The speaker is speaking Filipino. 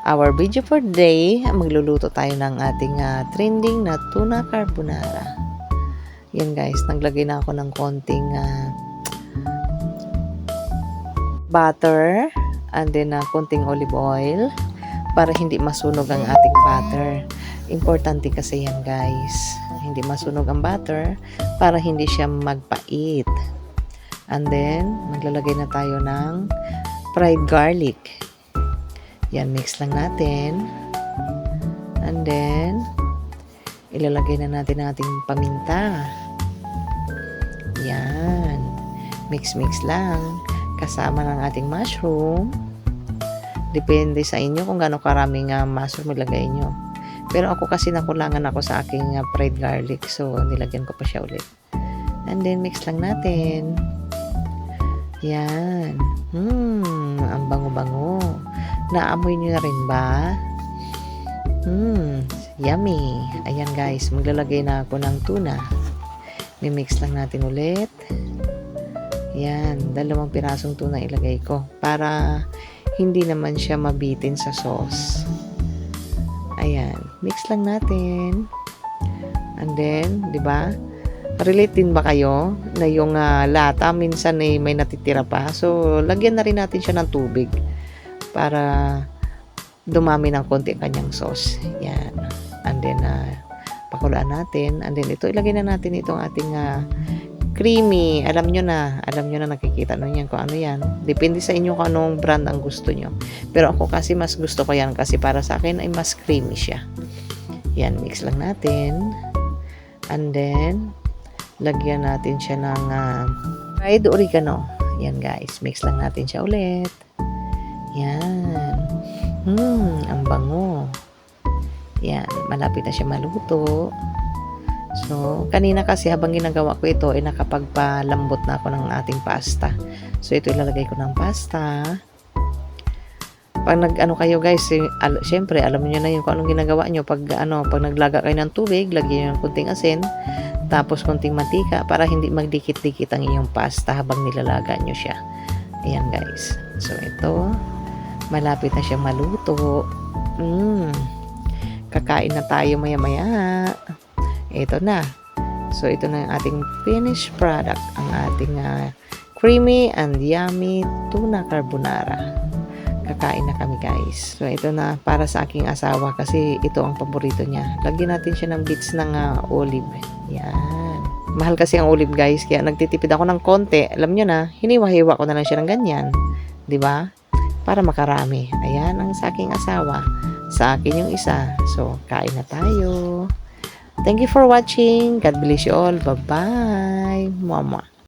our video for today, magluluto tayo ng ating trending na tuna carbonara. Yan guys, naglagay na ako ng konting butter and then konting olive oil para hindi masunog ang ating butter. Importante kasi yan guys, hindi masunog ang butter para hindi siya magpait. And then, maglalagay na tayo ng fried garlic. Yan, mix lang natin. And then, ilalagay na natin ating paminta. Yan. Mix-mix lang. Kasama ng ating mushroom. Depende sa inyo kung gaano karaming mushroom ilagay nyo. Pero ako kasi nakulangan ako sa aking fried garlic. So, nilagyan ko pa siya ulit. And then, mix lang natin. Yan. Ang bango-bango. Naamoy nyo na rin ba? Yummy. Ayan guys, maglalagay na ako ng tuna. Mimix lang natin ulit. Yan, 2 pirasong tuna ilagay ko para hindi naman siya mabitin sa sauce. Ayan, mix lang natin. And then, 'di ba? Relate din ba kayo na yung lata minsan may natitira pa? So, lagyan na rin natin siya ng tubig para dumami ng konti kanyang sauce. Yan. And then, pakulaan natin. And then, ito, ilagay na natin itong ating creamy. Alam nyo na nakikita nyo yan kung ano yan. Depende sa inyo kung anong brand ang gusto nyo. Pero ako kasi mas gusto ko yan kasi para sa akin ay mas creamy siya. Yan, mix lang natin. And then, lagyan natin siya ng fried oregano. Yan guys, mix lang natin siya ulit. Yan. Ang bango. Yan, malapit na siya maluto. So, kanina kasi habang ginagawa ko ito, nakapagpalambot na ako ng ating pasta. So, ito ilalagay ko ng pasta. Pag nag-ano kayo guys, syempre, alam niyo na yun kung anong ginagawa nyo. Pag naglaga kayo ng tubig, lagyan nyo ng kunting asin, tapos konting mantika para hindi magdikit-dikit ang iyong pasta habang nilalaga nyo siya. Ayan guys. So ito, malapit na siyang maluto. Kakain na tayo maya-maya. Ito na. So ito na yung ating finished product. Ang ating creamy and yummy tuna carbonara. Kakain na kami guys. So ito na para sa aking asawa kasi ito ang paborito niya. Lagyan natin siya ng bits ng olive. Yan. Mahal kasi ang olive guys kaya nagtitipid ako ng konti. Alam nyo na, hiniwa-hiwa ko na lang siya ng ganyan. 'Di ba? Para makarami. Ayan ang sa aking asawa. Sa akin yung isa. So kain na tayo. Thank you for watching. God bless you all. Bye-bye. Mama.